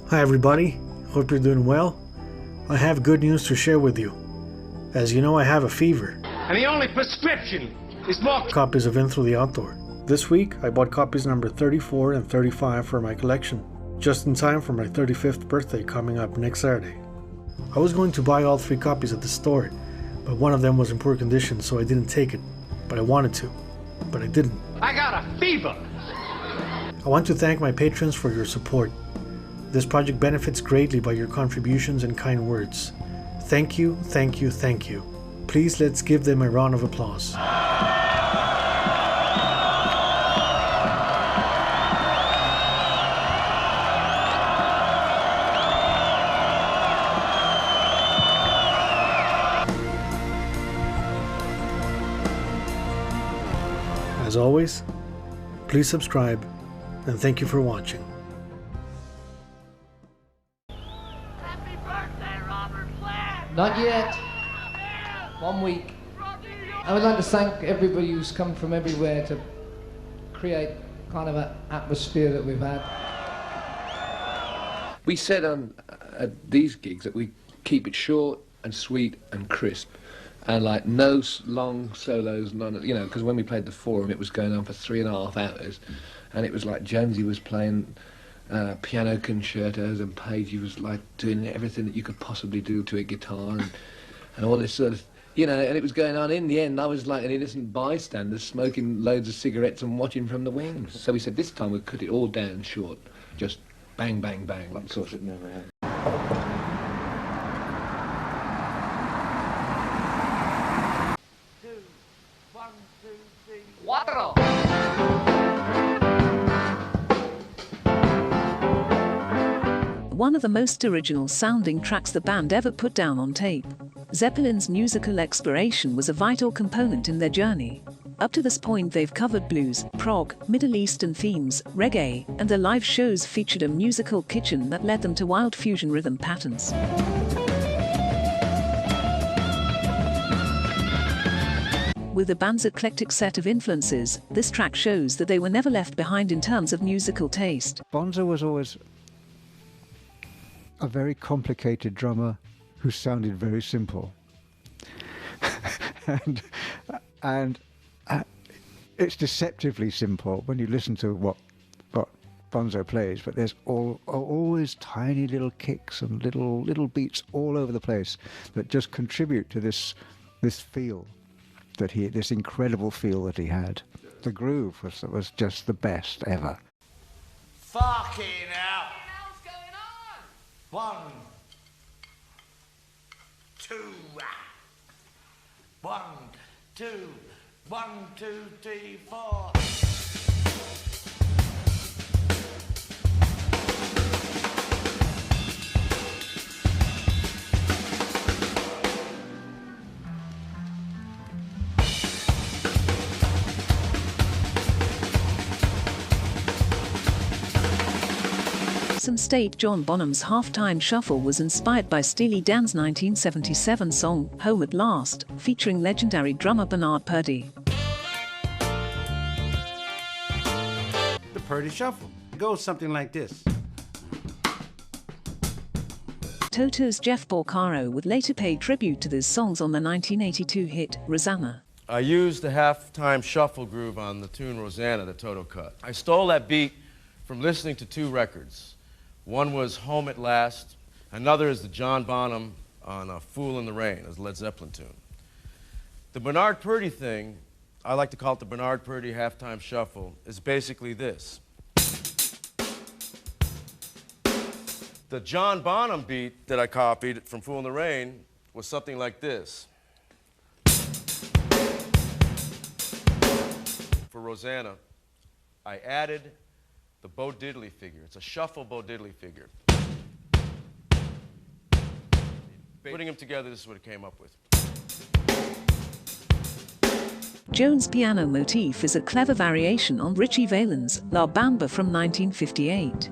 Hi everybody, hope you're doing well. I have good news to share with you. As you know, I have a fever. And the only prescription is more copies of In Through the Outdoor. This week, I bought copies number 34 and 35 for my collection, just in time for my 35th birthday coming up next Saturday. I was going to buy all 3 copies at the store, but one of them was in poor condition, so I didn't take it. But I wanted to, but I didn't. I got a fever! I want to thank my patrons for your support. This project benefits greatly by your contributions and kind words. Thank you, thank you, thank you. Please let's give them a round of applause. As always, please subscribe and thank you for watching. Not yet. 1 week. I would like to thank everybody who's come from everywhere to create kind of an atmosphere that we've had. We said at these gigs that we keep it short and sweet and crisp, and like no long solos, none. You know, because when we played the Forum, it was going on for 3.5 hours, and it was like Jonesy was playing piano concertos, and Pagey was like doing everything that you could possibly do to a guitar, and all this sort of, you know, and it was going on. In the end, I was like an innocent bystander smoking loads of cigarettes and watching from the wings. So we said this time we'd cut it all down short, just bang, bang, bang. Of course it never happened. 2, 1, 2, 3, 4. One of the most original sounding tracks the band ever put down on tape. Zeppelin's musical exploration was a vital component in their journey. Up to this point they've covered blues, prog, Middle Eastern themes, reggae, and their live shows featured a musical kitchen that led them to wild fusion rhythm patterns. With the band's eclectic set of influences, this track shows that they were never left behind in terms of musical taste. Bonzo was always a very complicated drummer who sounded very simple. and it's deceptively simple when you listen to what Bonzo plays, but there's always tiny little kicks and little beats all over the place that just contribute to this feel that this incredible feel that he had. The groove was just the best ever. Fucking hell! 1, 2, 1, 2, 1, 2, 3, 4. Some state John Bonham's halftime shuffle was inspired by Steely Dan's 1977 song, Home at Last, featuring legendary drummer Bernard Purdie. The Purdie Shuffle. It goes something like this. Toto's Jeff Porcaro would later pay tribute to these songs on the 1982 hit, Rosanna. I used the halftime shuffle groove on the tune Rosanna that Toto cut. I stole that beat from listening to 2 records. One was Home at Last, another is the John Bonham on Fool in the Rain, as a Led Zeppelin tune. The Bernard Purdie thing, I like to call it the Bernard Purdie halftime shuffle, is basically this. The John Bonham beat that I copied from Fool in the Rain was something like this. For Rosanna, I added the Bo Diddley figure. It's a shuffle Bo Diddley figure. Putting them together, this is what it came up with. Jones' piano motif is a clever variation on Richie Valens' La Bamba from 1958.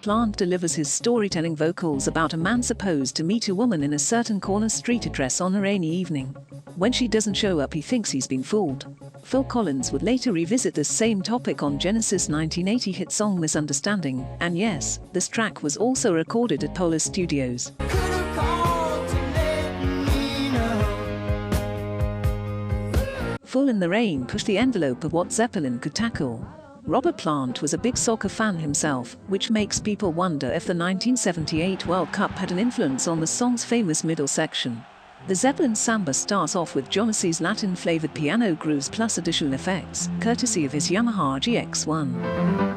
Plant delivers his storytelling vocals about a man supposed to meet a woman in a certain corner street address on a rainy evening. When she doesn't show up, he thinks he's been fooled. Phil Collins would later revisit this same topic on Genesis' 1980 hit song Misunderstanding, and yes, this track was also recorded at Polar Studios. Full in the Rain pushed the envelope of what Zeppelin could tackle. Robert Plant was a big soccer fan himself, which makes people wonder if the 1978 World Cup had an influence on the song's famous middle section. The Zeppelin samba starts off with Jonassy's Latin-flavored piano grooves plus additional effects, courtesy of his Yamaha GX1.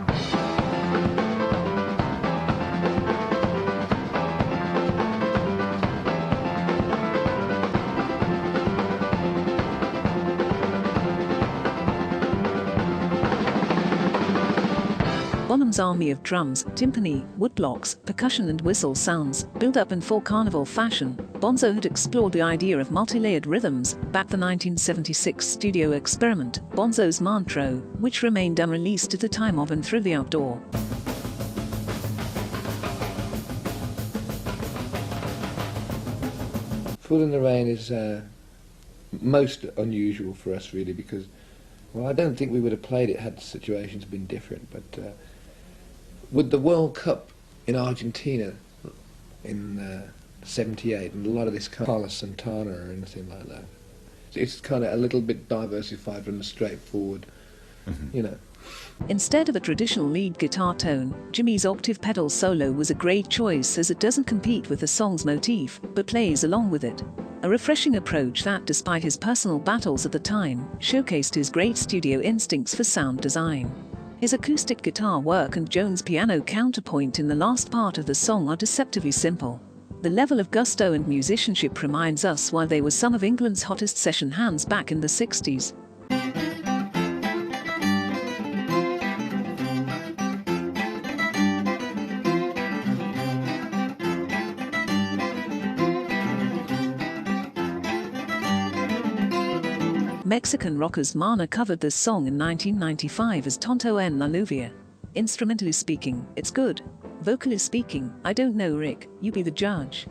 Bonham's army of drums, timpani, woodblocks, percussion and whistle sounds, built up in full carnival fashion. Bonzo had explored the idea of multi-layered rhythms, back the 1976 studio experiment, Bonzo's Mantro, which remained unreleased at the time of And Through the Outdoor. Full in the Rain is most unusual for us really because, well, I don't think we would have played it had the situations been different, but with the World Cup in Argentina in 78 and a lot of this Carlos Santana or anything like that, it's kind of a little bit diversified from the straightforward, you know. Instead of a traditional lead guitar tone, Jimmy's octave pedal solo was a great choice as it doesn't compete with the song's motif, but plays along with it. A refreshing approach that, despite his personal battles at the time, showcased his great studio instincts for sound design. His acoustic guitar work and Jones' piano counterpoint in the last part of the song are deceptively simple. The level of gusto and musicianship reminds us why they were some of England's hottest session hands back in the 60s. Mexican rockers Mana covered this song in 1995 as Tonto en la Lluvia. Instrumentally speaking, it's good. Vocally speaking, I don't know, Rick, you be the judge.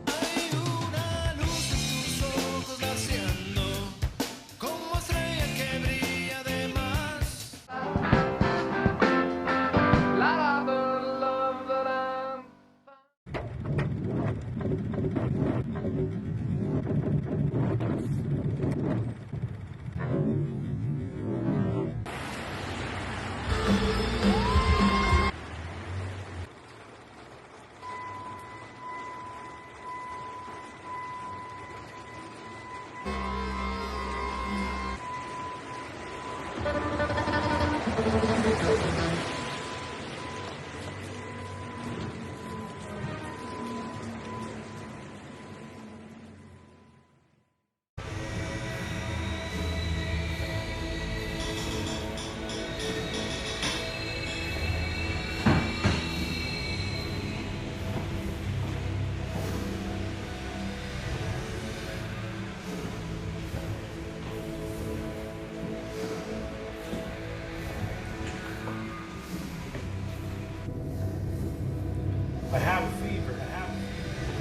I have a fever,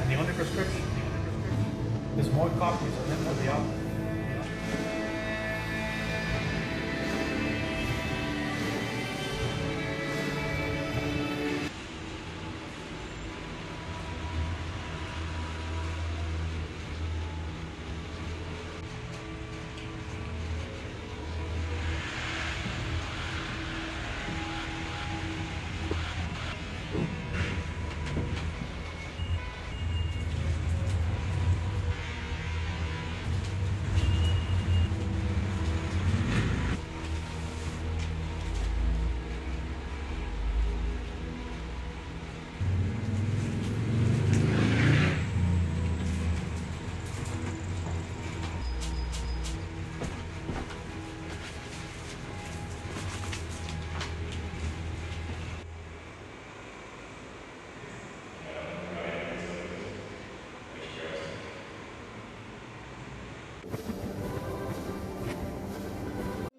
and the only prescription is more copies of the album.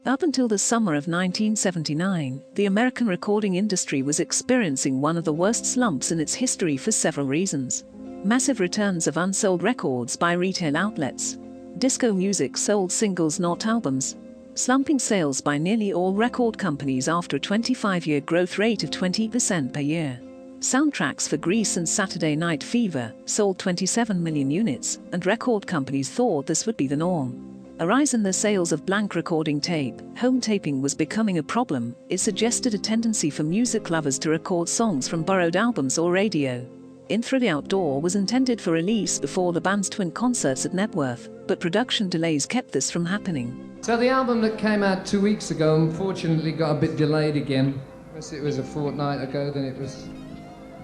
Up until the summer of 1979, the American recording industry was experiencing one of the worst slumps in its history for several reasons. Massive returns of unsold records by retail outlets. Disco music sold singles, not albums. slumping sales by nearly all record companies after a 25-year growth rate of 20% per year. Soundtracks for Grease and Saturday Night Fever sold 27 million units, and record companies thought this would be the norm. A rise in the sales of blank recording tape, home taping was becoming a problem. It suggested a tendency for music lovers to record songs from borrowed albums or radio. In Through the Outdoor was intended for release before the band's twin concerts at Knebworth, but production delays kept this from happening. So the album that came out 2 weeks ago unfortunately got a bit delayed again. First it was a fortnight ago, then it was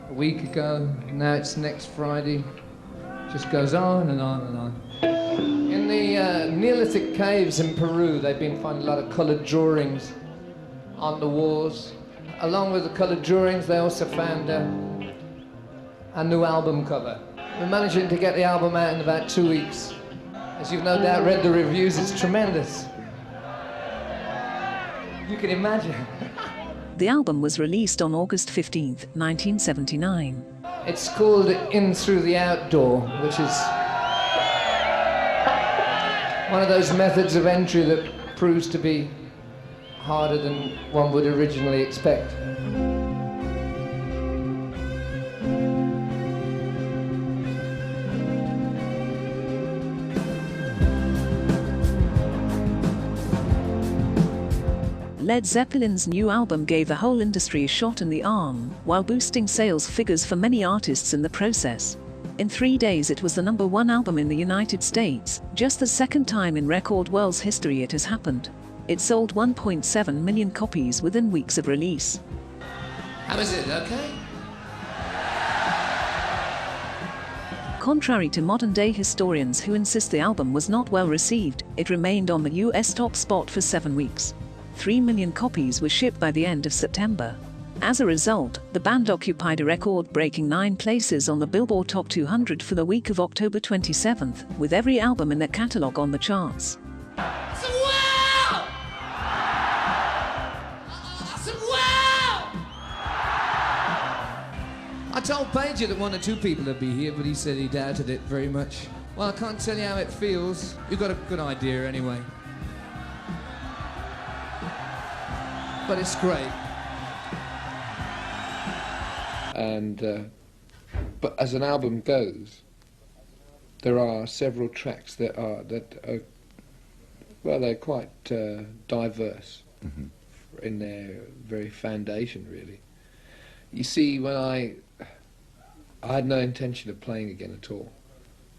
a week ago, now it's next Friday. Just goes on and on and on. In the Neolithic caves in Peru, they've been finding a lot of coloured drawings on the walls. Along with the coloured drawings, they also found a new album cover. We're managing to get the album out in about 2 weeks. As you've no doubt read the reviews, it's tremendous. You can imagine. The album was released on August 15, 1979. It's called In Through the Outdoor, which is one of those methods of entry that proves to be harder than one would originally expect. Led Zeppelin's new album gave the whole industry a shot in the arm, while boosting sales figures for many artists in the process. In 3 days it was the #1 album in the United States, just the second time in record world's history it has happened. It sold 1.7 million copies within weeks of release. How is it, okay? Contrary to modern-day historians who insist the album was not well received, it remained on the US top spot for 7 weeks. 3 million copies were shipped by the end of September. As a result, the band occupied a record-breaking 9 places on the Billboard Top 200 for the week of October 27th, with every album in their catalogue on the charts. I told Pager that 1 or 2 people would be here, but he said he doubted it very much. Well, I can't tell you how it feels. You've got a good idea anyway. But it's great. And but as an album goes, there are several tracks that are well, they're quite diverse in their very foundation, really. You see, when I had no intention of playing again at all,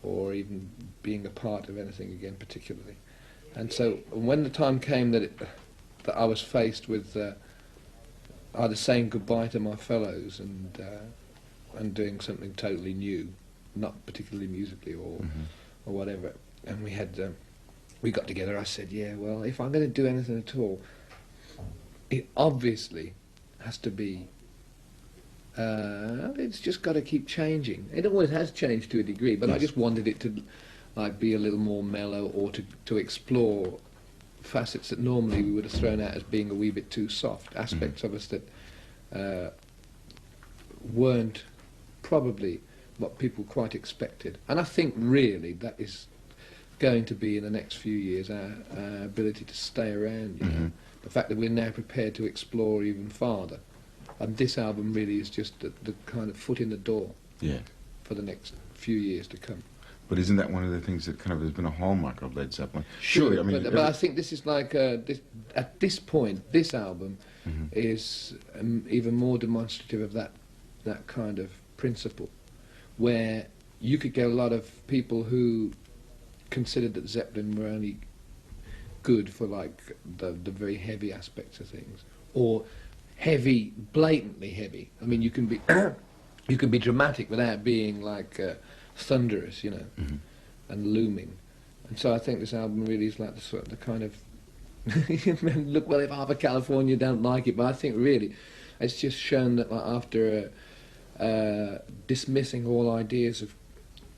or even being a part of anything again particularly, and so when the time came that I was faced with either saying goodbye to my fellows and doing something totally new, not particularly musically or whatever, and we got together. I said, yeah, well, if I'm going to do anything at all, it obviously has to be. It's just got to keep changing. It always has changed to a degree, but yes. I just wanted it to like be a little more mellow, or to explore facets that normally we would have thrown out as being a wee bit too soft, aspects of us that weren't probably what people quite expected. And I think really that is going to be in the next few years our ability to stay around, you know? The fact that we're now prepared to explore even farther. And this album really is just the kind of foot in the door for the next few years to come. But isn't that one of the things that kind of has been a hallmark of Led Zeppelin? Sure, I mean, but I think this is like, at this point, this album is even more demonstrative of that kind of principle, where you could get a lot of people who considered that Zeppelin were only good for like the very heavy aspects of things, or heavy, blatantly heavy. I mean, you can be you can be dramatic without being like thunderous, you know, and looming. And so I think this album really is like the sort of the kind of look, well, if half of California don't like it, but I think really it's just shown that like, after dismissing all ideas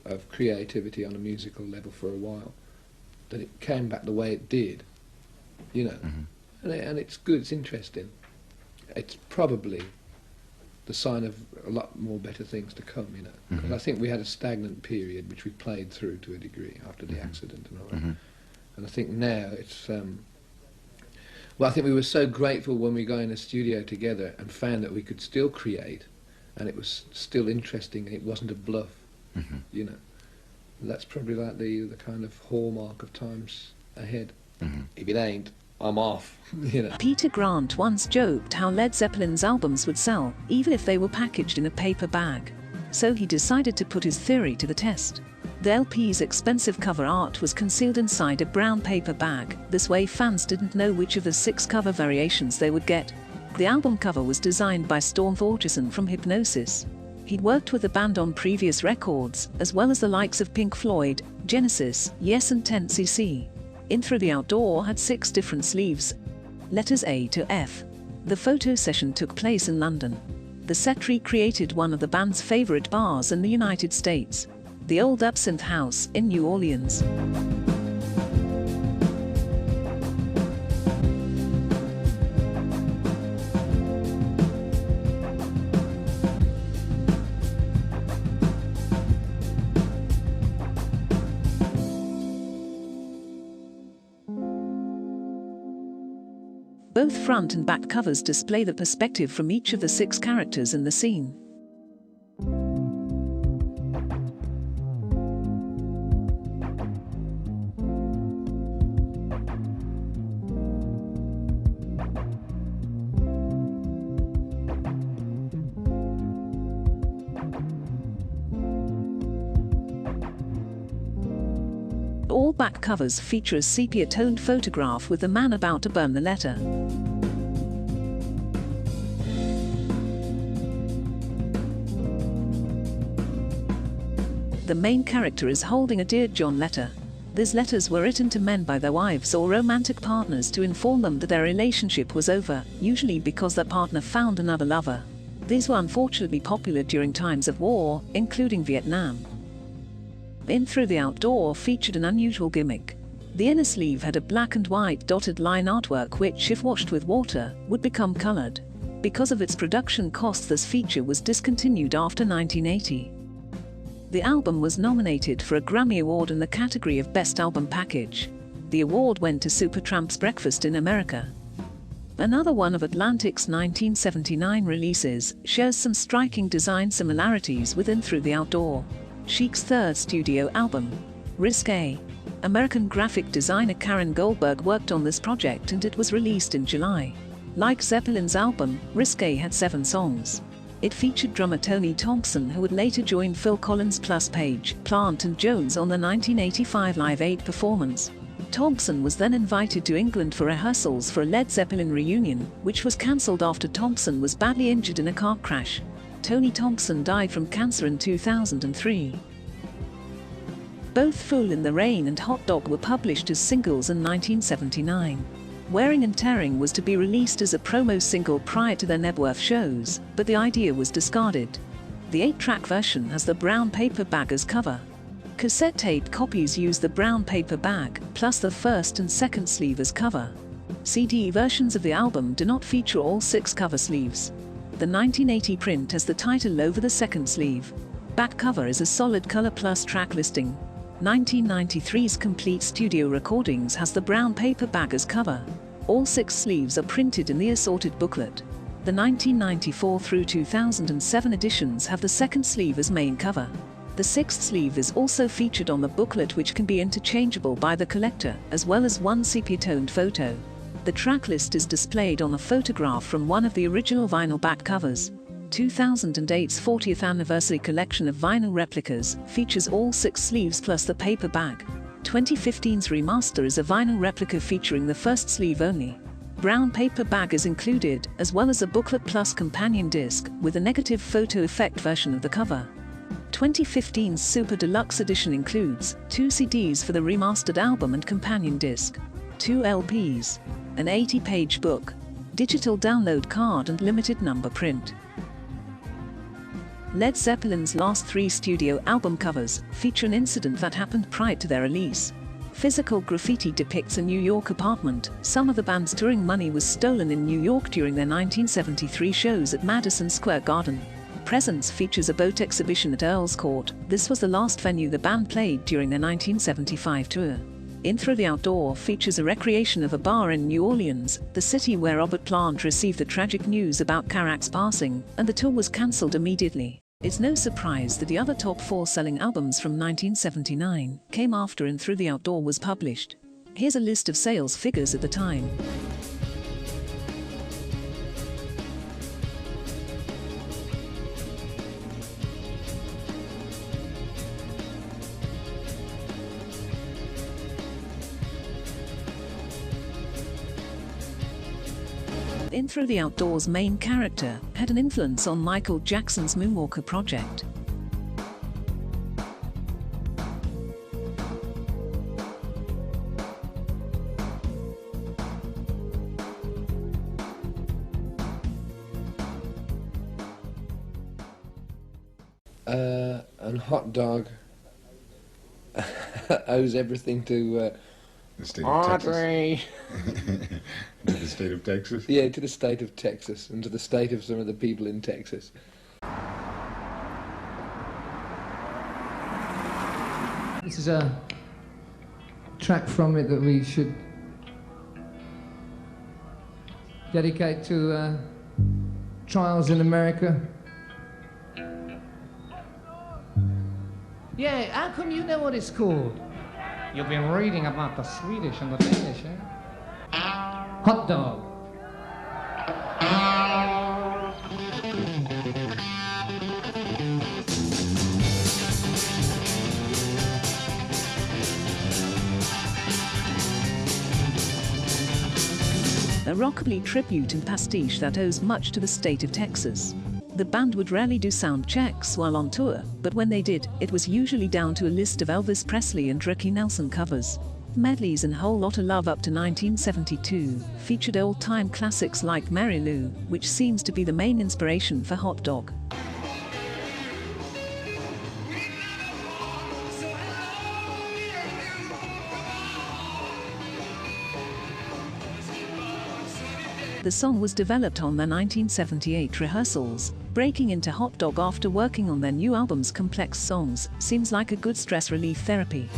of creativity on a musical level for a while, that it came back the way it did, you know, and it's good, it's interesting. It's probably the sign of a lot more better things to come, you know. Because I think we had a stagnant period which we played through to a degree after the accident and all that. And I think now Well, I think we were so grateful when we got in a studio together and found that we could still create, and it was still interesting. It wasn't a bluff, you know. That's probably like the kind of hallmark of times ahead. If it ain't, I'm off, you know. Peter Grant once joked how Led Zeppelin's albums would sell, even if they were packaged in a paper bag. So he decided to put his theory to the test. The LP's expensive cover art was concealed inside a brown paper bag. This way fans didn't know which of the 6 cover variations they would get. The album cover was designed by Storm Thorgerson from Hypnosis. He'd worked with the band on previous records, as well as the likes of Pink Floyd, Genesis, Yes and 10cc. In Through the Outdoor had 6 different sleeves, letters A to F. The photo session took place in London. The set recreated one of the band's favorite bars in the United States, the Old Absinthe House in New Orleans. Both front and back covers display the perspective from each of the 6 characters in the scene. All back covers feature a sepia-toned photograph with the man about to burn the letter. The main character is holding a Dear John letter. These letters were written to men by their wives or romantic partners to inform them that their relationship was over, usually because their partner found another lover. These were unfortunately popular during times of war, including Vietnam. In Through the Outdoor featured an unusual gimmick. The inner sleeve had a black and white dotted line artwork which, if washed with water, would become colored. Because of its production costs, this feature was discontinued after 1980. The album was nominated for a Grammy Award in the category of Best Album Package. The award went to Supertramp's Breakfast in America. Another one of Atlantic's 1979 releases shares some striking design similarities within Through the Outdoor. Chic's third studio album, Risque. American graphic designer Karen Goldberg worked on this project and it was released in July. Like Zeppelin's album, Risque had 7 songs. It featured drummer Tony Thompson, who would later join Phil Collins plus Page, Plant and Jones on the 1985 Live Aid performance. Thompson was then invited to England for rehearsals for a Led Zeppelin reunion, which was cancelled after Thompson was badly injured in a car crash. Tony Thompson died from cancer in 2003. Both Fool in the Rain and Hot Dog were published as singles in 1979. Wearing and Tearing was to be released as a promo single prior to their Nebworth shows, but the idea was discarded. The 8-track version has the brown paper bag as cover. Cassette tape copies use the brown paper bag, plus the first and second sleeve as cover. CD versions of the album do not feature all 6 cover sleeves. The 1980 print has the title over the second sleeve. Back cover is a solid color plus track listing. 1993's Complete Studio Recordings has the brown paper bag as cover. All 6 sleeves are printed in the assorted booklet. The 1994 through 2007 editions have the second sleeve as main cover. The 6th sleeve is also featured on the booklet, which can be interchangeable by the collector, as well as one sepia-toned photo. The track list is displayed on a photograph from one of the original vinyl back covers. 2008's 40th anniversary collection of vinyl replicas features all 6 sleeves plus the paper bag. 2015's remaster is a vinyl replica featuring the first sleeve only. Brown paper bag is included, as well as a booklet plus companion disc, with a negative photo effect version of the cover. 2015's Super Deluxe Edition includes 2 CDs for the remastered album and companion disc, 2 LPs, an 80-page book, digital download card and limited number print. Led Zeppelin's last 3 studio album covers feature an incident that happened prior to their release. Physical graffiti depicts a New York apartment. Some of the band's touring money was stolen in New York during their 1973 shows at Madison Square Garden. Presence features a boat exhibition at Earl's Court. This was the last venue the band played during their 1975 tour. In Through the Outdoor features a recreation of a bar in New Orleans, the city where Robert Plant received the tragic news about Carrack's passing, and the tour was cancelled immediately. It's no surprise that the other top 4 selling albums from 1979 came after In Through the Outdoor was published. Here's a list of sales figures at the time. In Through the Outdoor's main character had an influence on Michael Jackson's Moonwalker project. And Hot Dog owes everything to The state of Texas. Audrey. To the state of Texas? Yeah, to the state of Texas and to the state of some of the people in Texas. This is a track from it that we should dedicate to trials in America. Yeah, how come you know what it's called? You've been reading about the Swedish and the Danish, eh? Hot Dog. A rockabilly tribute and pastiche that owes much to the state of Texas. The band would rarely do sound checks while on tour, but when they did, it was usually down to a list of Elvis Presley and Ricky Nelson covers. Medleys and Whole Lotta Love up to 1972 featured old-time classics like Mary Lou, which seems to be the main inspiration for Hot Dog. The song was developed on their 1978 rehearsals. Breaking into Hot Dog after working on their new album's complex songs seems like a good stress relief therapy.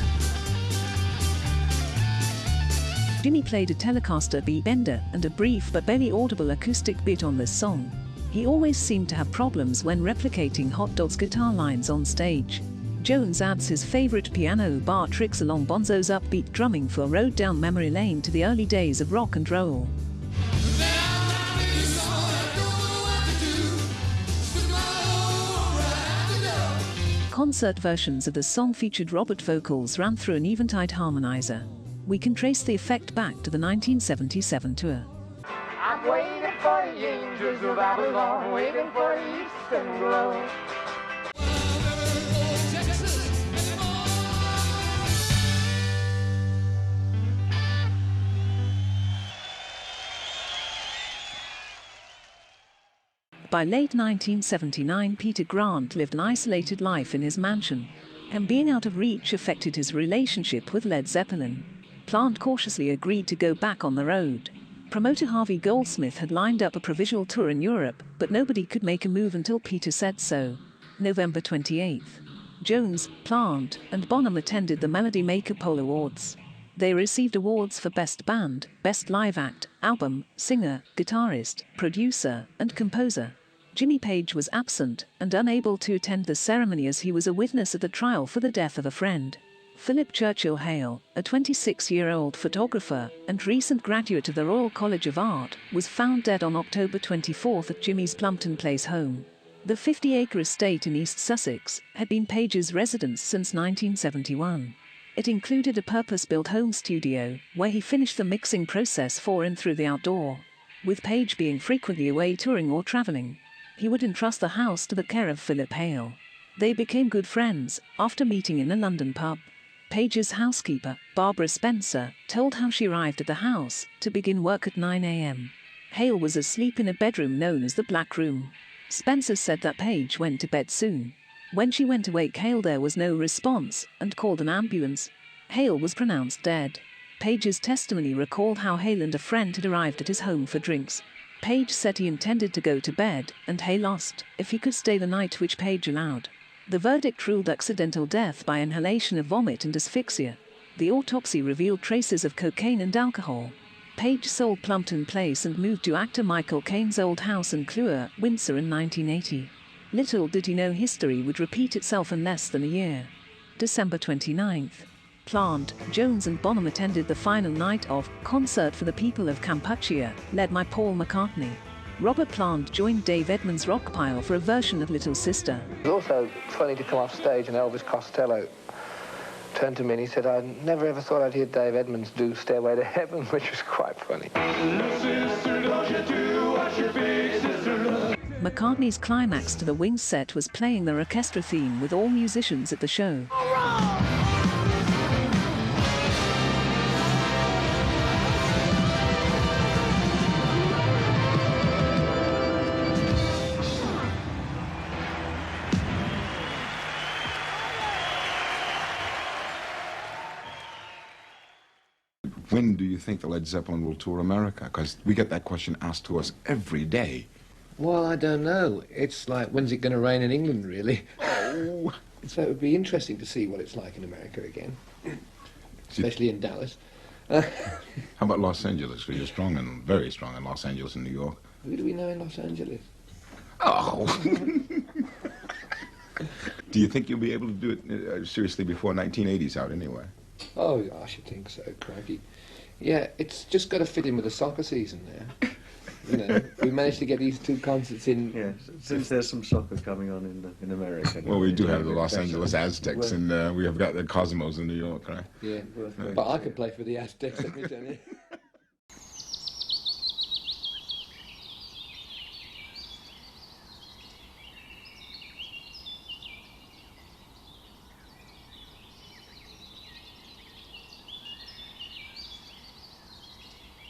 Jimmy played a Telecaster beat bender and a brief but barely audible acoustic bit on this song. He always seemed to have problems when replicating Hot Dog's guitar lines on stage. Jones adds his favorite piano bar tricks along Bonzo's upbeat drumming for a road down memory lane to the early days of rock and roll. Concert versions of the song featured Robert vocals ran through an eventide harmonizer. We can trace the effect back to the 1977 tour. I'm waiting for the angels of Babylon, waiting for the eastern glow. By late 1979, Peter Grant lived an isolated life in his mansion, and being out of reach affected his relationship with Led Zeppelin. Plant cautiously agreed to go back on the road. Promoter Harvey Goldsmith had lined up a provisional tour in Europe, but nobody could make a move until Peter said so. November 28th. Jones, Plant, and Bonham attended the Melody Maker Poll Awards. They received awards for Best Band, Best Live Act, Album, Singer, Guitarist, Producer, and Composer. Jimmy Page was absent and unable to attend the ceremony as he was a witness at the trial for the death of a friend. Philip Churchill Hale, a 26-year-old photographer and recent graduate of the Royal College of Art, was found dead on October 24th at Jimmy's Plumpton Place home. The 50-acre estate in East Sussex had been Page's residence since 1971. It included a purpose-built home studio where he finished the mixing process for In Through the Outdoor. With Page being frequently away touring or traveling, he would entrust the house to the care of Philip Hale. They became good friends after meeting in a London pub. Page's housekeeper, Barbara Spencer, told how she arrived at the house to begin work at 9 a.m. Hale was asleep in a bedroom known as the Black Room. Spencer said that Page went to bed soon. When she went to wake Hale, there was no response and called an ambulance. Hale was pronounced dead. Page's testimony recalled how Hale and a friend had arrived at his home for drinks. Page said he intended to go to bed, and Hale asked if he could stay the night, which Page allowed. The verdict ruled accidental death by inhalation of vomit and asphyxia. The autopsy revealed traces of cocaine and alcohol. Page sold Plumpton Place and moved to actor Michael Caine's old house in Clewar, Windsor in 1980. Little did he know history would repeat itself in less than a year. December 29th. Plant, Jones and Bonham attended the final night of Concert for the People of Kampuchea, led by Paul McCartney. Robert Plant joined Dave Edmunds' Rockpile for a version of Little Sister. It was also funny to come off stage and Elvis Costello turned to me and he said, I never ever thought I'd hear Dave Edmunds do Stairway to Heaven, which was quite funny. McCartney's climax to the Wings set was playing their orchestra theme with all musicians at the show. When do you think the Led Zeppelin will tour America? Because we get that question asked to us every day. Well, I don't know. It's like, when's it going to rain in England, really? Oh. So it would be interesting to see what it's like in America again, especially in Dallas. How about Los Angeles? Because you're strong and very strong in Los Angeles and New York. Who do we know in Los Angeles? Oh! Do you think you'll be able to do it seriously before 1980's out anyway? Oh, I should think so, crikey. Yeah, it's just got to fit in with the soccer season now. You know, we managed to get these two concerts in. Yes, since there's some soccer coming on in America. Well, we do have the Los Angeles Aztecs, and we have got the Cosmos in New York, right? Yeah, but I could play for the Aztecs, let me tell you.